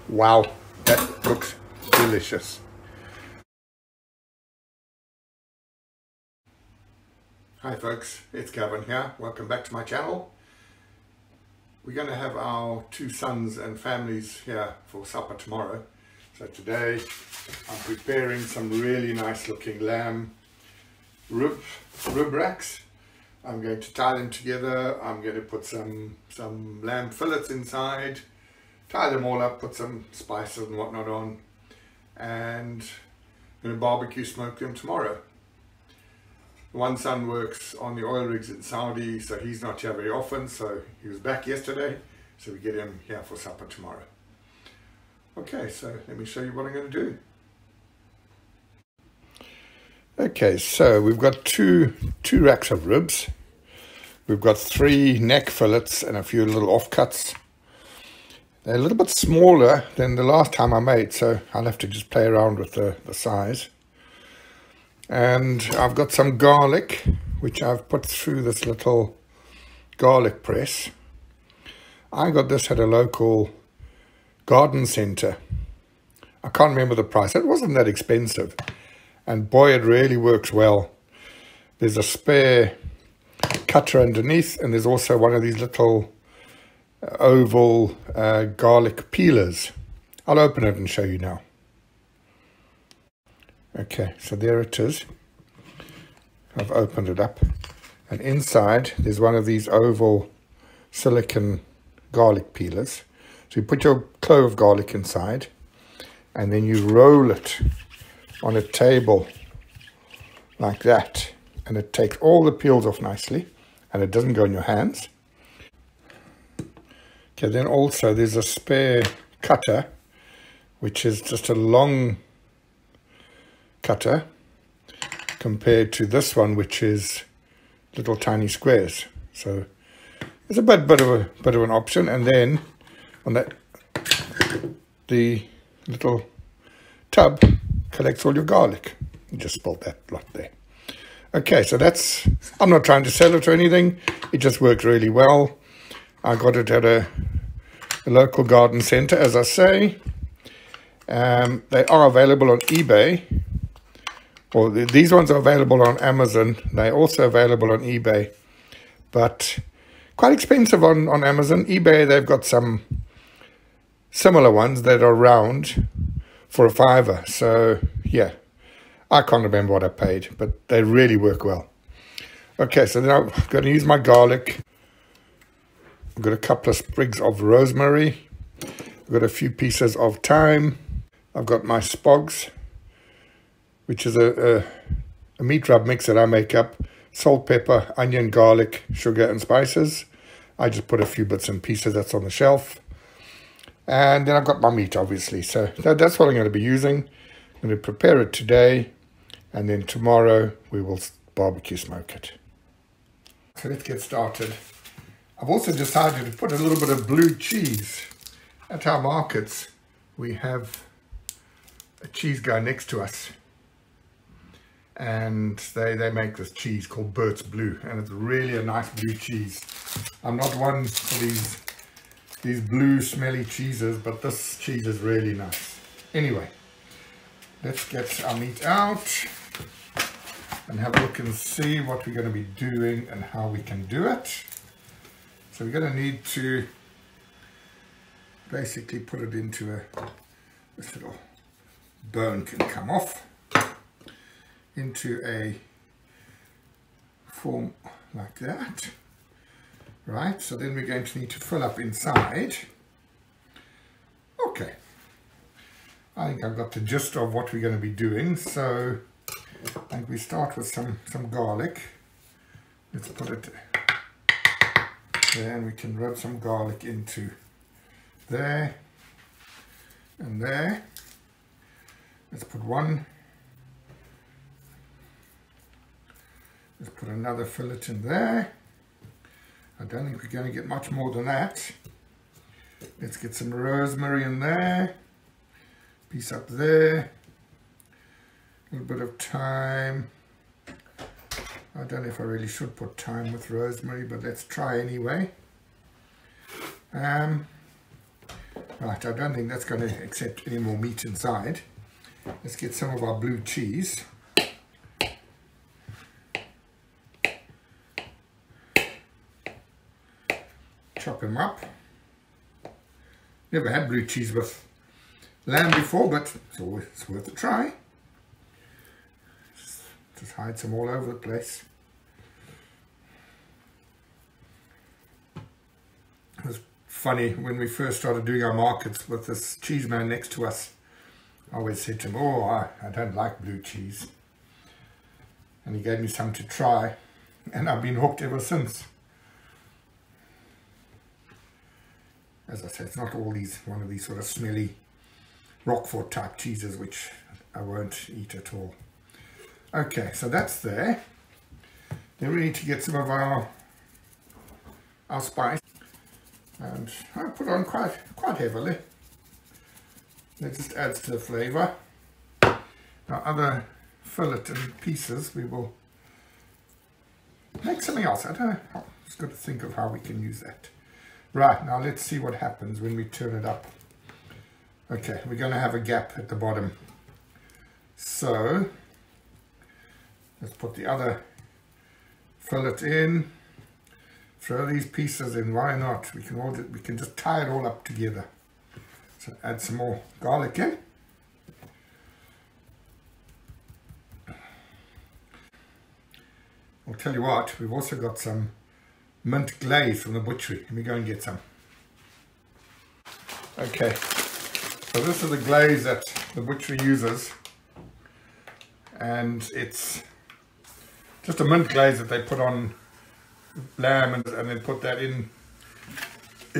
Wow, that looks delicious. Hi folks, it's Gavin here. Welcome back to my channel. We're going to have our two sons and families here for supper tomorrow. So today I'm preparing some really nice looking lamb rib racks. I'm going to tie them together. I'm going to put some lamb fillets inside, tie them all up, put some spices and whatnot on, and I'm going to barbecue smoke them tomorrow. One son works on the oil rigs in Saudi, so he's not here very often, so he was back yesterday, so we get him here for supper tomorrow. Okay, so let me show you what I'm going to do. Okay, so we've got two racks of ribs. We've got 3 neck fillets and a few little offcuts. They're a little bit smaller than the last time I made, so I'll have to just play around with the size. And I've got some garlic, which I've put through this little garlic press. I got this at a local garden centre. I can't remember the price. It wasn't that expensive. And boy, it really works well. There's a spare cutter underneath, and there's also one of these little oval garlic peelers. I'll open it and show you now. Okay, so there it is. I've opened it up, and inside there's one of these oval silicone garlic peelers. So you put your clove of garlic inside, and then you roll it on a table like that, and it takes all the peels off nicely, and it doesn't go in your hands. Okay, then also there's a spare cutter, which is just a long cutter compared to this one, which is little tiny squares. So it's a bit of an option. And then on that, the little tub collects all your garlic. You just spilled that lot there. Okay, so that's, I'm not trying to sell it or anything. It just works really well. I got it at a local garden centre, as I say. They are available on eBay. Well, these ones are available on Amazon. They're also available on eBay, but quite expensive on Amazon. eBay, they've got some similar ones that are round for a $5. So yeah, I can't remember what I paid, but they really work well. Okay, so now I'm going to use my garlic. I've got a couple of sprigs of rosemary. I've got a few pieces of thyme. I've got my SPOGS, which is a meat rub mix that I make up. Salt, pepper, onion, garlic, sugar and spices. I just put a few bits and pieces that's on the shelf. And then I've got my meat, obviously. So that's what I'm going to be using. I'm going to prepare it today, and then tomorrow we will barbecue smoke it. So let's get started. I've also decided to put a little bit of blue cheese. At our markets, we have a cheese guy next to us, and they make this cheese called Burt's Blue, and it's really a nice blue cheese. I'm not one for these blue smelly cheeses, but this cheese is really nice. Anyway, let's get our meat out and have a look and see what we're going to be doing and how we can do it. So we're going to need to basically put it into this little bone can come off, into a form like that. Right, so then we're going to need to fill up inside. Okay, I think I've got the gist of what we're going to be doing. So I think we start with some garlic. Let's put it there, and we can rub some garlic into there and there. Let's put one. Let's put another fillet in there. I don't think we're going to get much more than that. Let's get some rosemary in there. Piece up there. A little bit of thyme. I don't know if I really should put thyme with rosemary, but let's try anyway. Right, I don't think that's going to accept any more meat inside. Let's get some of our blue cheese. Chop him up. Never had blue cheese with lamb before, but it's worth a try. Just hide some all over the place. It was funny when we first started doing our markets with this cheese man next to us. I always said to him, oh, I don't like blue cheese. And he gave me some to try, and I've been hooked ever since. As I said, it's not all one of these sort of smelly Roquefort type cheeses, which I won't eat at all. Okay, so that's there. Then we need to get some of our spice. And I put on quite heavily. It just adds to the flavour. Our other fillet and pieces, we will make something else. I don't know. I've just got to think of how we can use that. Right, now let's see what happens when we turn it up. Okay, we're going to have a gap at the bottom. So, let's put the other fillet in. Throw these pieces in, why not? We can just tie it all up together. So add some more garlic in. I'll tell you what, we've also got some mint glaze from the butchery. Let me go and get some. Okay, so this is the glaze that the butchery uses, and it's just a mint glaze that they put on lamb, and then put that in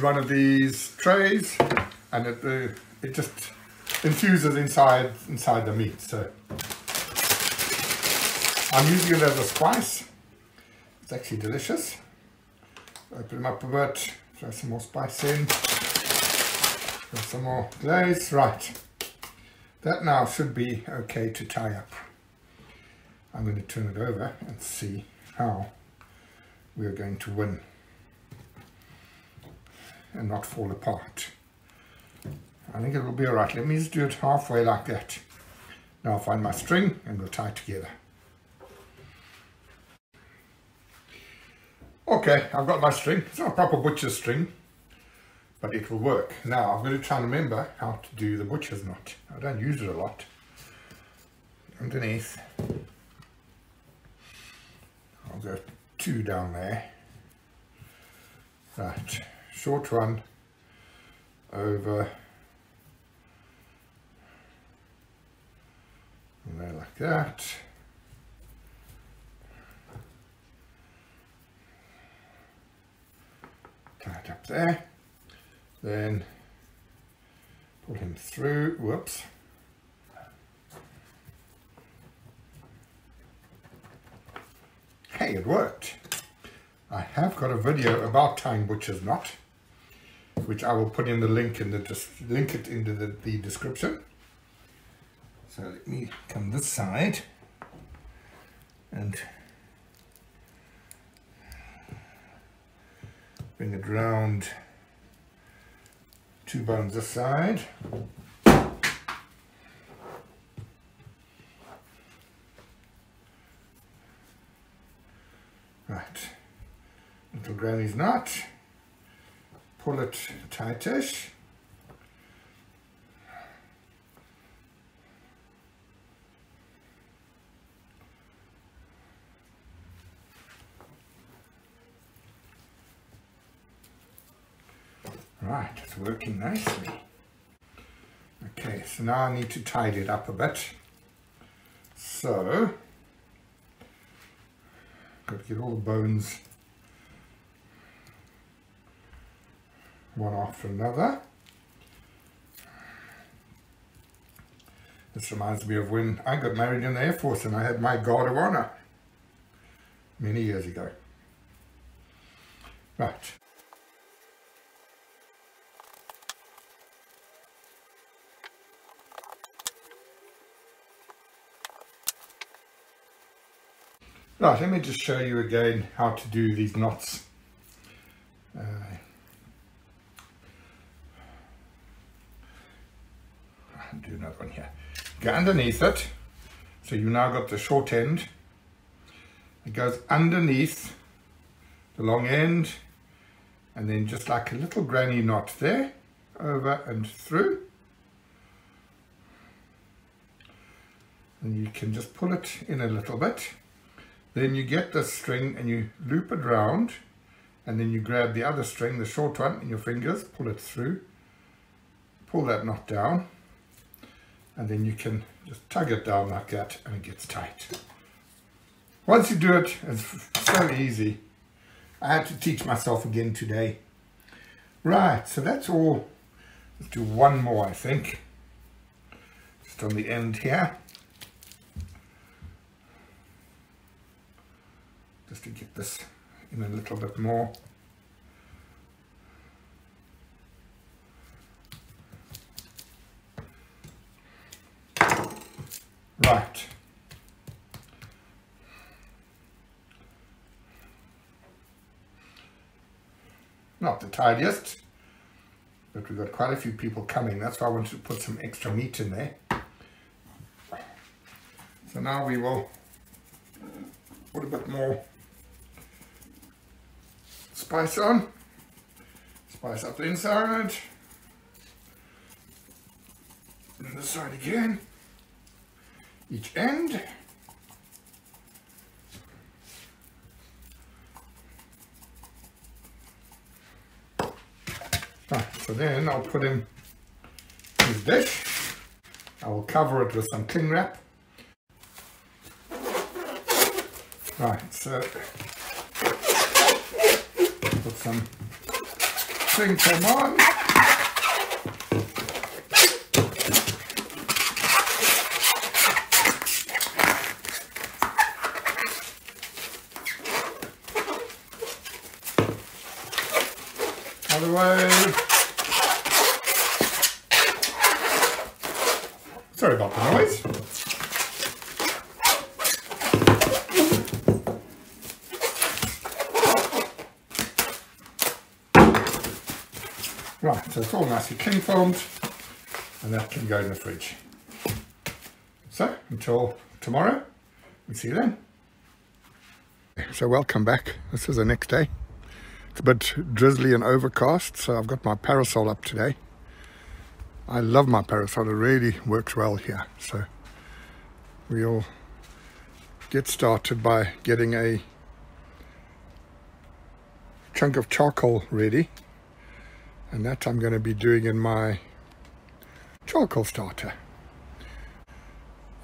one of these trays, and it just infuses inside the meat. So I'm using it as a spice. It's actually delicious. Open them up a bit, throw some more spice in, throw some more glaze. Right, that now should be okay to tie up. I'm going to turn it over and see how we are going to win and not fall apart. I think it will be alright. Let me just do it halfway like that. Now I'll find my string and we'll tie it together. Okay, I've got my string. It's not a proper butcher's string, but it will work. Now I'm going to try and remember how to do the butcher's knot. I don't use it a lot. Underneath, I'll go 2 down there. Right, short one over and there like that. Tie it up there. Then pull him through. Whoops. Hey, it worked. I have got a video about tying butcher's knot, which I will put in the link in link it into the description. So let me come this side and bring it round 2 bones this side. Right, little granny's knot, pull it tightish. Right, it's working nicely. Okay, so now I need to tidy it up a bit. So, got to get all the bones one after another. This reminds me of when I got married in the Air Force and I had my Guard of Honor many years ago. Right. Right, let me just show you again how to do these knots. do another one here. Go underneath it. So you now got the short end. It goes underneath the long end, and then just like a little granny knot there, over and through. And you can just pull it in a little bit. Then you get this string and you loop it round, and then you grab the other string, the short one, in your fingers, pull it through, pull that knot down, and then you can just tug it down like that and it gets tight. Once you do it, it's so easy. I had to teach myself again today. Right, so that's all. Let's do one more, I think. Just on the end here. Just to get this in a little bit more. Right. Not the tidiest, but we've got quite a few people coming. That's why I wanted to put some extra meat in there. So now we will put a bit more spice on. Spice up the inside. And this side again. Each end. Right, so then I'll put in his dish. I will cover it with some cling wrap. Right, so put some cling film on. Other way. Sorry about the noise. Right, so it's all nicely cling filmed, and that can go in the fridge. So until tomorrow, we'll see you then. So welcome back. This is the next day. It's a bit drizzly and overcast, so I've got my parasol up today. I love my parasol, it really works well here. So we'll get started by getting a chunk of charcoal ready, and that I'm going to be doing in my charcoal starter.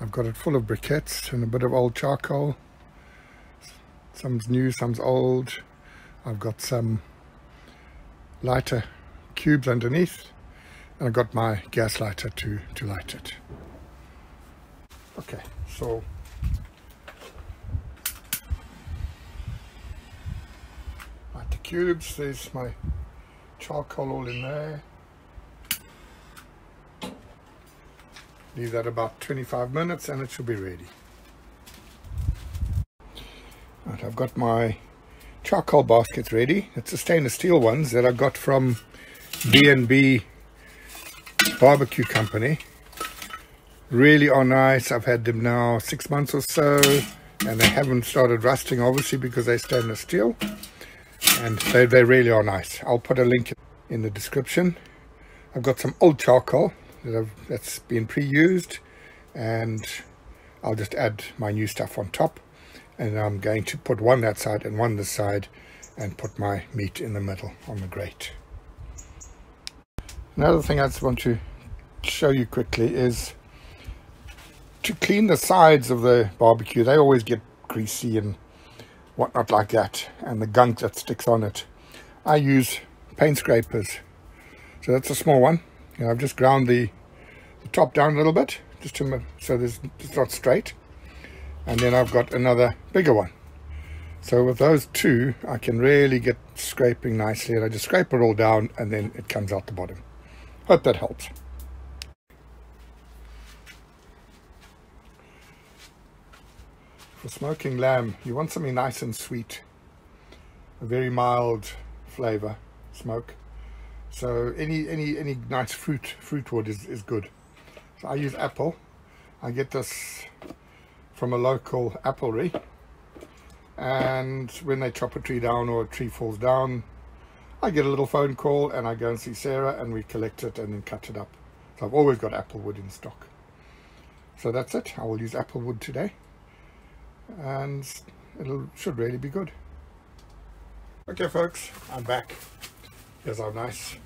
I've got it full of briquettes and a bit of old charcoal. Some's new, some's old. I've got some lighter cubes underneath, and I've got my gas lighter to light it. Okay, so light the cubes. There's my charcoal all in there. Leave that about 25 minutes and it should be ready. Right, I've got my charcoal baskets ready. It's the stainless steel ones that I got from B&B Barbecue Company. Really are nice. I've had them now 6 months or so, and they haven't started rusting, obviously, because they're stainless steel, and they really are nice. I'll put a link in the description. I've got some old charcoal that's been pre-used, and I'll just add my new stuff on top. And I'm going to put one that side and one this side, and put my meat in the middle on the grate. Another thing I just want to show you quickly is to clean the sides of the barbecue. They always get greasy and whatnot like that, and the gunk that sticks on it. I use paint scrapers. So that's a small one. I've just ground the top down a little bit, just to, so it's not straight. And then I've got another bigger one. So with those two, I can really get scraping nicely, and I just scrape it all down and then it comes out the bottom. Hope that helps. For smoking lamb, you want something nice and sweet, a very mild flavor, smoke. So any nice fruit wood is good. So I use apple. I get this from a local applery, and when they chop a tree down or a tree falls down, I get a little phone call and I go and see Sarah and we collect it and then cut it up. So I've always got apple wood in stock. So that's it. I will use apple wood today, and should really be good. Okay folks, I'm back. Here's our nice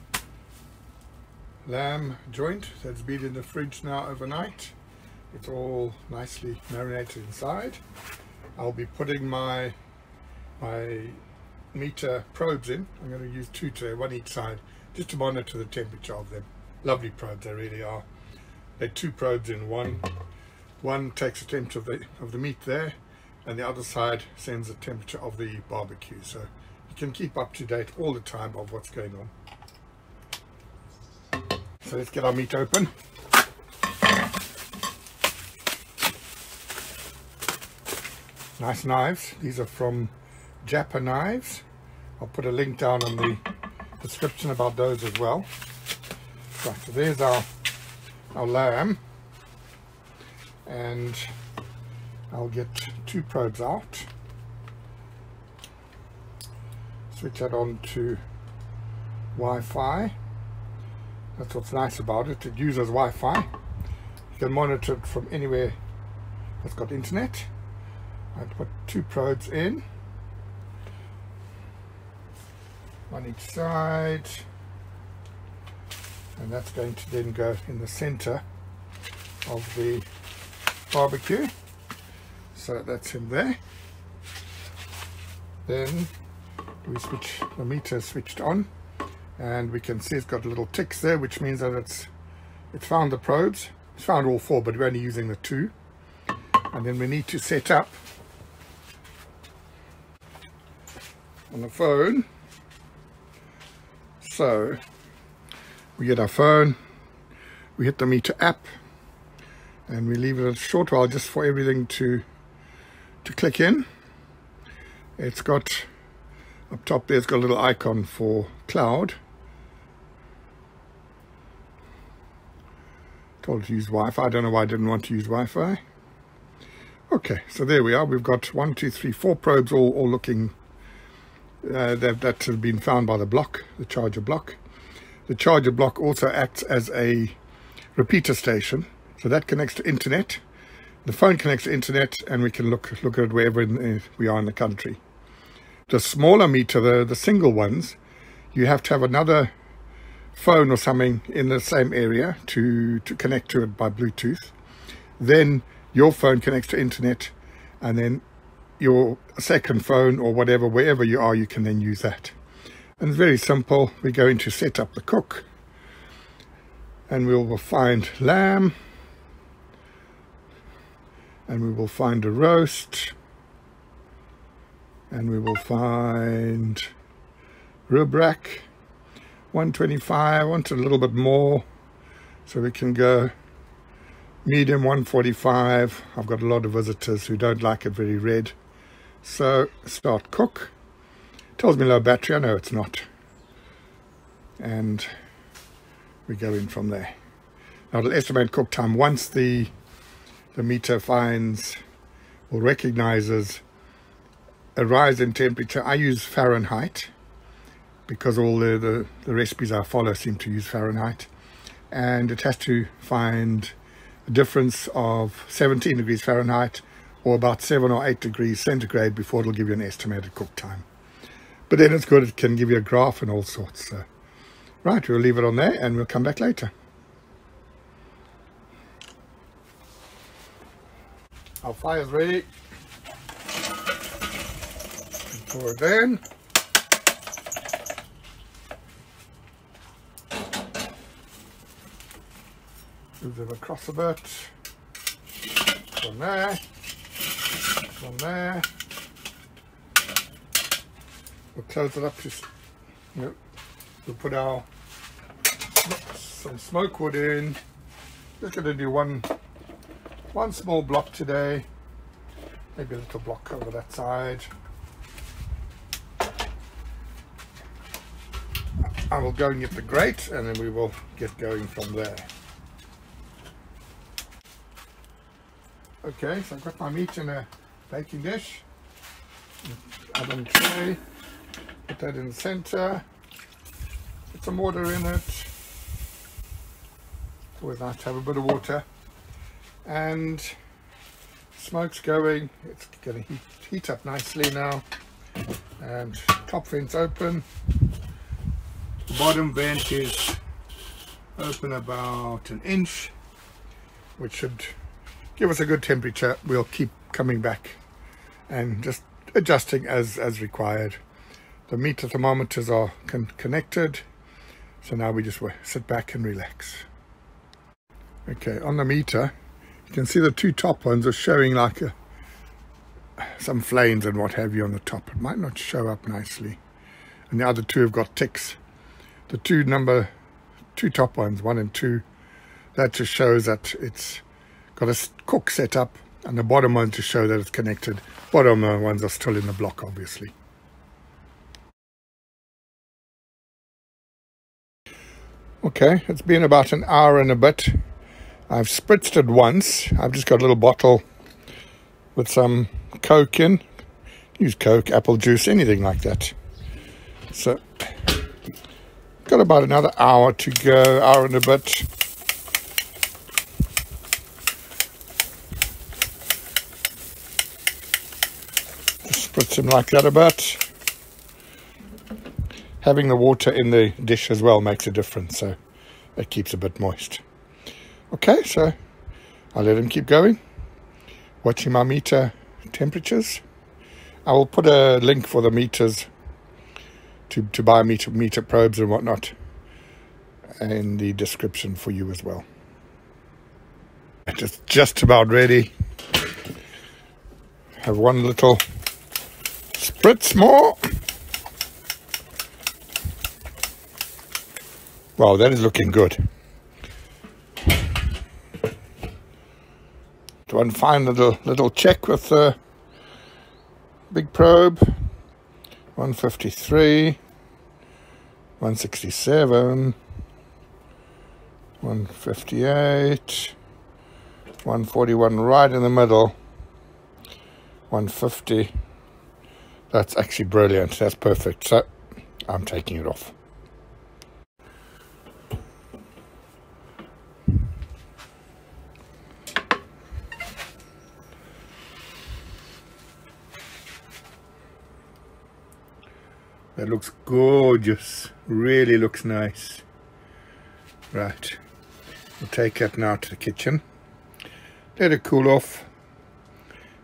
lamb joint that's been in the fridge now overnight. It's all nicely marinated inside. I'll be putting my meter probes in. I'm going to use 2 today, 1 each side, just to monitor the temperature of them. Lovely probes, they really are. They're 2 probes in one. One takes the temperature of the meat there, and the other side sends the temperature of the barbecue. So you can keep up to date all the time of what's going on. So let's get our meat open. Nice knives. These are from Japa Knives. I'll put a link down on the description about those as well. Right, so there's our lamb, and I'll get 2 probes out. Switch that on to Wi-Fi. That's what's nice about it. It uses Wi-Fi. You can monitor it from anywhere that's got internet. I put 2 probes in, 1 each side, and that's going to then go in the center of the barbecue. So that's in there. Then we switch, the meter is switched on, and we can see it's got little ticks there, which means that it's found the probes. It's found all 4, but we're only using the 2. And then we need to set up on the phone. So we get our phone, we hit the meter app, and we leave it a short while just for everything to click in. It's got up top there, it's got a little icon for cloud. Told it to use Wi-Fi. I don't know why I didn't want to use Wi-Fi. Okay, so there we are. We've got 1, 2, 3, 4 probes all looking that have been found by the block, the charger block. The charger block also acts as a repeater station, so that connects to internet. The phone connects to internet, and we can look at it wherever we are in the country. The smaller meter, the single ones, you have to have another phone or something in the same area to connect to it by Bluetooth. Then your phone connects to internet, and then your second phone or whatever, wherever you are, you can then use that. And it's very simple. We go into set up the cook, and we will find lamb, and we will find a roast, and we will find rib rack, 125. I want a little bit more, so we can go medium, 145. I've got a lot of visitors who don't like it very red. So start cook. Tells me low battery. I know it's not. And we go in from there. Now it'll estimate cook time once the meter finds or recognizes a rise in temperature. I use Fahrenheit because all the recipes I follow seem to use Fahrenheit, and it has to find a difference of 17 degrees Fahrenheit or about 7 or 8 degrees centigrade before it'll give you an estimated cook time. But then it's good, it can give you a graph and all sorts. So, right, we'll leave it on there and we'll come back later. Our fire's ready. Pour it in. Move them across a bit. From there. From there. We'll close it up to, we'll put some smoke wood in. Just going to do one small block today, maybe a little block over that side. I will go and get the grate, and then we will get going from there. Okay, so I've got my meat in a baking dish, oven tray, put that in the center, put some water in it. It's always nice to have a bit of water, and smoke's going. It's going to heat up nicely now, and top vent's open. The bottom vent is open about an inch, which should give us a good temperature. We'll keep coming back and just adjusting as required. The meter thermometers are connected, so now we just sit back and relax. Okay, on the meter you can see the two top ones are showing like some flames and what have you on the top. It might not show up nicely, and the other two have got ticks. The two top ones, 1 and 2, that just shows that it's got a cook set up, and the bottom ones just show that it's connected. Bottom ones are still in the block, obviously. Okay, it's been about an hour and a bit. I've spritzed it once. I've just got a little bottle with some Coke in. Use Coke, apple juice, anything like that. So, got about another hour to go, hour and a bit. Spritz them like that a bit. Having the water in the dish as well makes a difference, so it keeps a bit moist. Okay, so I'll let them keep going. Watching my meter temperatures. I will put a link for the meters to buy meter probes and whatnot in the description for you as well. It's just about ready. Have one little spritz more. Wow, that is looking good. One fine little check with the big probe. 153, 167, 158, 141 right in the middle, 150. That's actually brilliant. That's perfect. So I'm taking it off. That looks gorgeous. Really looks nice. Right. We'll take that now to the kitchen. Let it cool off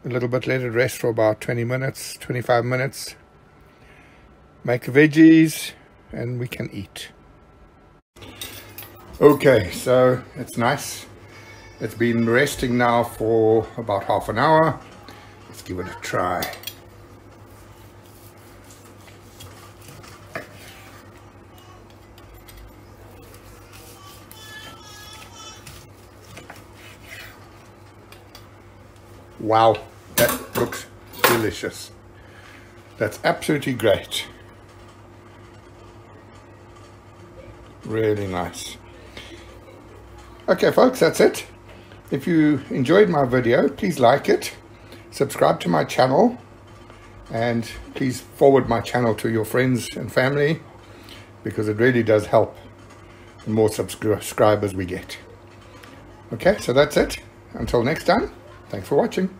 a little bit. Let it rest for about 20 minutes, 25 minutes. Make the veggies and we can eat. Okay, so it's nice. It's been resting now for about half an hour. Let's give it a try. Wow, that looks delicious. That's absolutely great. Really nice. Okay folks, that's it. If you enjoyed my video, please like it, subscribe to my channel, and please forward my channel to your friends and family, because it really does help the more subscribers we get. Okay, so that's it. Until next time. Thanks for watching.